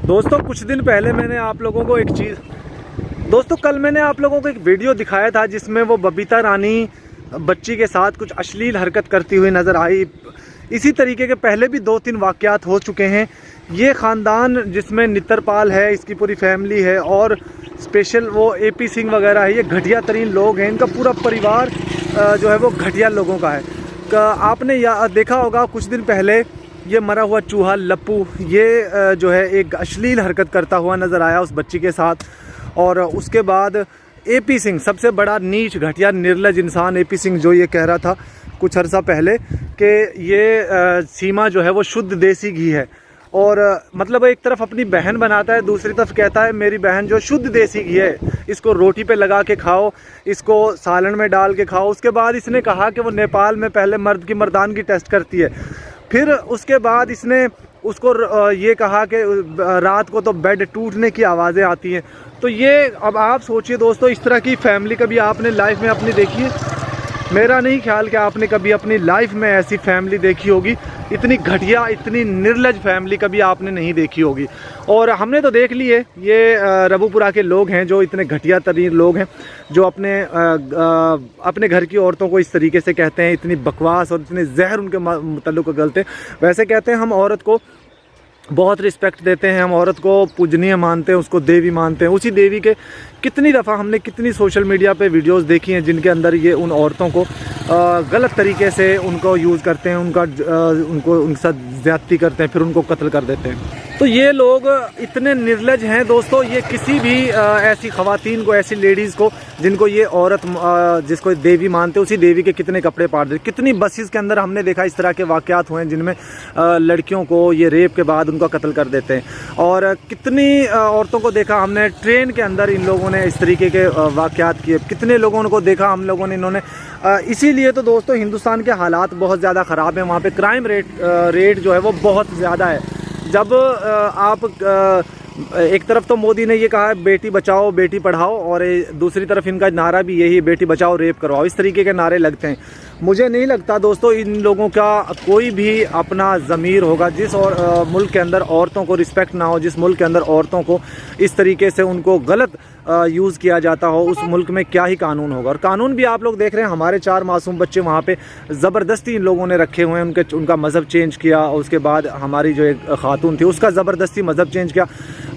दोस्तों कुछ दिन पहले मैंने आप लोगों को कल मैंने आप लोगों को एक वीडियो दिखाया था जिसमें वो बबीता रानी बच्ची के साथ कुछ अश्लील हरकत करती हुई नज़र आई। इसी तरीके के पहले भी 2-3 वाक़यात हो चुके हैं। ये ख़ानदान जिसमें नित्रपाल है, इसकी पूरी फैमिली है और स्पेशल वो AP सिंह वगैरह है, ये घटिया तरीन लोग हैं। इनका पूरा परिवार जो है वो घटिया लोगों का है। आपने देखा होगा कुछ दिन पहले ये मरा हुआ चूहा लप्पू ये जो है एक अश्लील हरकत करता हुआ नज़र आया उस बच्ची के साथ। और उसके बाद AP सिंह, सबसे बड़ा नीच घटिया निर्लज इंसान AP सिंह, जो ये कह रहा था कुछ अर्सा पहले कि ये सीमा जो है वो शुद्ध देसी घी है। और मतलब एक तरफ अपनी बहन बनाता है, दूसरी तरफ कहता है मेरी बहन जो शुद्ध देसी घी है, इसको रोटी पे लगा के खाओ, इसको सालन में डाल के खाओ। उसके बाद इसने कहा कि वो नेपाल में पहले मर्द की मर्दानगी टेस्ट करती है। फिर उसके बाद इसने उसको ये कहा कि रात को तो बेड टूटने की आवाज़ें आती हैं। तो ये अब आप सोचिए दोस्तों, इस तरह की फैमिली कभी आपने लाइफ में अपनी देखी है? मेरा नहीं ख्याल कि आपने कभी अपनी लाइफ में ऐसी फैमिली देखी होगी। इतनी घटिया, इतनी निर्लज फैमिली कभी आपने नहीं देखी होगी। और हमने तो देख ली है, ये रबूपुरा के लोग हैं जो इतने घटिया तरीन लोग हैं, जो अपने घर की औरतों को इस तरीके से कहते हैं। इतनी बकवास और इतने जहर उनके मुतल्लिक़ गलते। वैसे कहते हैं हम औरत को बहुत रिस्पेक्ट देते हैं, हम औरत को पूजनीय मानते हैं, उसको देवी मानते हैं। उसी देवी के कितनी दफ़ा हमने कितनी सोशल मीडिया पे वीडियोस देखी हैं जिनके अंदर ये उन औरतों को गलत तरीके से उनको यूज़ करते हैं, उनके साथ ज़्यादती करते हैं, फिर उनको कत्ल कर देते हैं। तो ये लोग इतने निर्लज हैं दोस्तों, ये किसी भी ऐसी ख़वातीन को, ऐसी लेडीज़ को जिनको ये औरत जिसको देवी मानते हैं, उसी देवी के कितने कपड़े पाट देते। कितनी बसेस के अंदर हमने देखा इस तरह के वाक़यात हुए हैं जिनमें लड़कियों को ये रेप के बाद उनका कत्ल कर देते हैं। और कितनी औरतों को देखा हमने ट्रेन के अंदर इन लोगों ने इस तरीके के वाक़यात किए। कितने लोगों को देखा हम लोगों ने, इन्होंने इसीलिए तो दोस्तों हिंदुस्तान के हालात बहुत ज़्यादा ख़राब हैं। वहाँ पे क्राइम रेट जो है वो बहुत ज़्यादा है। जब आप एक तरफ तो मोदी ने ये कहा है बेटी बचाओ बेटी पढ़ाओ, और दूसरी तरफ इनका नारा भी यही है बेटी बचाओ रेप करवाओ। इस तरीके के नारे लगते हैं। मुझे नहीं लगता दोस्तों इन लोगों का कोई भी अपना ज़मीर होगा। जिस मुल्क के अंदर औरतों को रिस्पेक्ट ना हो, जिस मुल्क के अंदर औरतों को इस तरीके से उनको गलत यूज़ किया जाता हो, उस मुल्क में क्या ही कानून होगा। और कानून भी आप लोग देख रहे हैं, हमारे 4 मासूम बच्चे वहाँ पे ज़बरदस्ती इन लोगों ने रखे हुए हैं। उनका मज़हब चेंज किया, और उसके बाद हमारी जो एक खातून थी उसका ज़बरदस्ती मज़हब चेंज किया,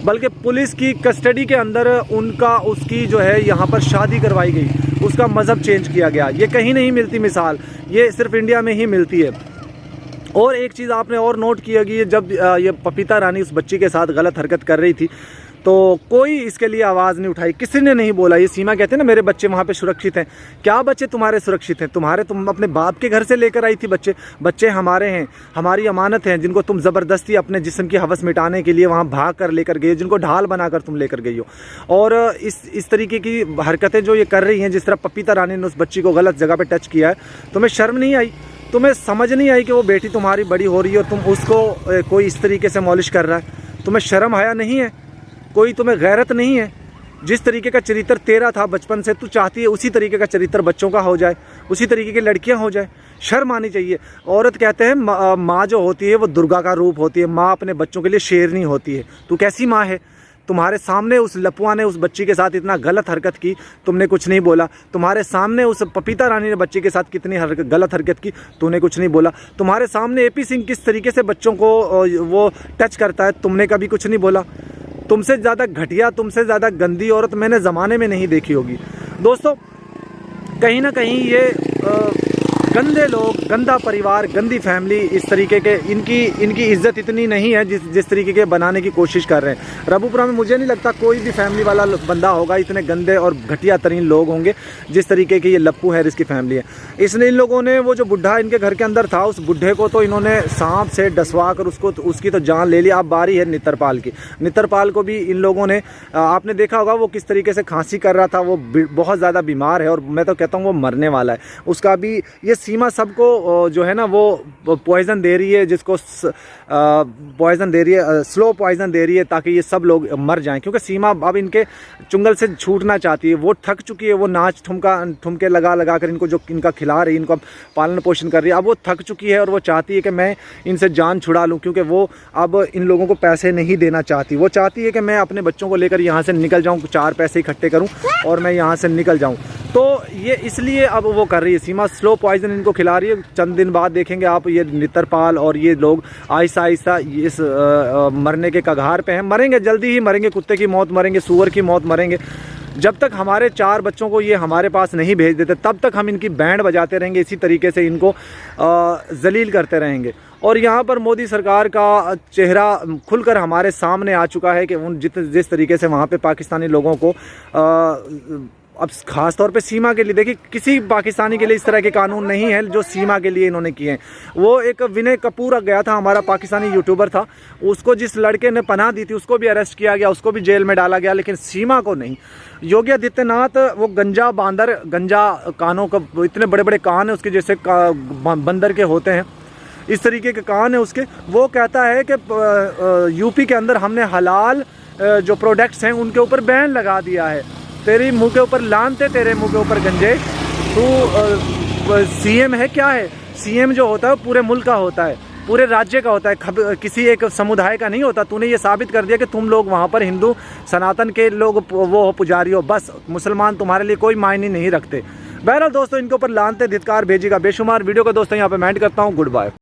बल्कि पुलिस की कस्टडी के अंदर उसकी जो है यहाँ पर शादी करवाई गई, उसका मज़हब चेंज किया गया। ये कहीं नहीं मिलती मिसाल, ये सिर्फ इंडिया में ही मिलती है। और एक चीज़ आपने और नोट की होगी, जब ये बबीता रानी उस बच्ची के साथ गलत हरकत कर रही थी तो कोई इसके लिए आवाज़ नहीं उठाई, किसी ने नहीं बोला। ये सीमा कहते हैं ना मेरे बच्चे वहाँ पे सुरक्षित हैं। क्या बच्चे तुम्हारे सुरक्षित हैं? तुम अपने बाप के घर से लेकर आई थी बच्चे हमारे हैं, हमारी अमानत हैं, जिनको तुम ज़बरदस्ती अपने जिस्म की हवस मिटाने के लिए वहाँ भाग कर लेकर गई हो, जिनको ढाल बनाकर तुम लेकर गई हो। और इस तरीके की हरकतें जो ये कर रही हैं, जिस तरह बबीता रानी ने उस बच्ची को गलत जगह पर टच किया है, तुम्हें शर्म नहीं आई? तुम्हें समझ नहीं आई कि वो बेटी तुम्हारी बड़ी हो रही है और तुम उसको कोई इस तरीके से मॉलिश कर रहा है? तुम्हें शर्म आया नहीं है? कोई तुम्हें गैरत नहीं है? जिस तरीके का चरित्र तेरा था बचपन से, तू चाहती है उसी तरीके का चरित्र बच्चों का हो जाए, उसी तरीके की लड़कियां हो जाए। शर्म आनी चाहिए। औरत कहते हैं माँ जो होती है वो दुर्गा का रूप होती है, माँ अपने बच्चों के लिए शेरनी होती है। तू कैसी माँ है? तुम्हारे सामने उस लपुआ ने उस बच्ची के साथ इतना गलत हरकत की, तुमने कुछ नहीं बोला। तुम्हारे सामने उस बबीता रानी ने बच्ची के साथ कितनी गलत हरकत की, तूने कुछ नहीं बोला। तुम्हारे सामने AP सिंह किस तरीके से बच्चों को वो टच करता है, तुमने कभी कुछ नहीं बोला। तुमसे ज़्यादा घटिया, तुमसे ज़्यादा गंदी औरत मैंने ज़माने में नहीं देखी होगी। दोस्तों कहीं ना कहीं ये गंदे लोग, गंदा परिवार, गंदी फैमिली, इस तरीके के इनकी इज्जत इतनी नहीं है जिस तरीके के बनाने की कोशिश कर रहे हैं। रबूपुरा में मुझे नहीं लगता कोई भी फैमिली वाला बंदा होगा, इतने गंदे और घटिया तरीन लोग होंगे जिस तरीके के ये लप्पू हैरिस की फैमिली है। इसने इन लोगों ने वो जो बुढ़ा इनके घर के अंदर था, उस बुढ़े को तो इन्होंने सांप से डसवा कर उसकी तो जान ले ली। अब बारी है नित्रपाल की। नित्रपाल को भी इन लोगों ने, आपने देखा होगा वो किस तरीके से खांसी कर रहा था, वो बहुत ज़्यादा बीमार है और मैं तो कहता हूँ वो मरने वाला है। उसका भी ये सीमा सबको जो है ना वो पॉइज़न दे रही है, जिसको पॉइज़न दे रही है, स्लो पॉइज़न दे रही है, ताकि ये सब लोग मर जाएं। क्योंकि सीमा अब इनके चुंगल से छूटना चाहती है, वो थक चुकी है, वो नाच ठुमके लगा कर इनको जो इनका खिला रही है, इनको पालन पोषण कर रही है, अब वो थक चुकी है और वो चाहती है कि मैं इनसे जान छुड़ा लूँ। क्योंकि वो अब इन लोगों को पैसे नहीं देना चाहती, वो चाहती है कि मैं अपने बच्चों को लेकर यहाँ से निकल जाऊँ, 4 पैसे इकट्ठे करूँ और मैं यहाँ से निकल जाऊँ। तो ये इसलिए अब वो कर रही है, सीमा स्लो पॉइजन इनको खिला रही है। चंद दिन बाद देखेंगे आप, ये नेत्रपाल और ये लोग आहिस्ता आहिस्ता इस मरने के कगार पे हैं, मरेंगे, जल्दी ही मरेंगे, कुत्ते की मौत मरेंगे, सूअर की मौत मरेंगे। जब तक हमारे 4 बच्चों को ये हमारे पास नहीं भेज देते, तब तक हम इनकी बैंड बजाते रहेंगे, इसी तरीके से इनको जलील करते रहेंगे। और यहाँ पर मोदी सरकार का चेहरा खुलकर हमारे सामने आ चुका है कि उन जिस तरीके से वहाँ पे पाकिस्तानी लोगों को अब ख़ास तौर पे सीमा के लिए, देखिए किसी पाकिस्तानी के लिए इस तरह के कानून नहीं है जो सीमा के लिए इन्होंने किए हैं। वो एक विनय कपूर गया था, हमारा पाकिस्तानी यूट्यूबर था, उसको जिस लड़के ने पनाह दी थी उसको भी अरेस्ट किया गया, उसको भी जेल में डाला गया, लेकिन सीमा को नहीं। योगी आदित्यनाथ वो गंजा बांदर, गंजा कानों का, इतने बड़े बड़े कान है उसके जैसे बंदर के होते हैं, इस तरीके के कान है उसके। वो कहता है कि यूपी के अंदर हमने हलाल जो प्रोडक्ट्स हैं उनके ऊपर बैन लगा दिया है। तेरी मुंह के ऊपर लानते, तेरे मुंह के ऊपर गंजे, तू सीएम है क्या है? सीएम जो होता है वो पूरे मुल्क का होता है, पूरे राज्य का होता है, किसी एक समुदाय का नहीं होता। तूने ये साबित कर दिया कि तुम लोग वहाँ पर हिंदू सनातन के लोग वो पुजारी हो, बस मुसलमान तुम्हारे लिए कोई मायने नहीं रखते। बहरहाल दोस्तों, इनके ऊपर लानते धिक्कार भेजेगा बेशुमार। वीडियो को दोस्तों यहाँ पे मैं एंड करता हूँ। Good bye.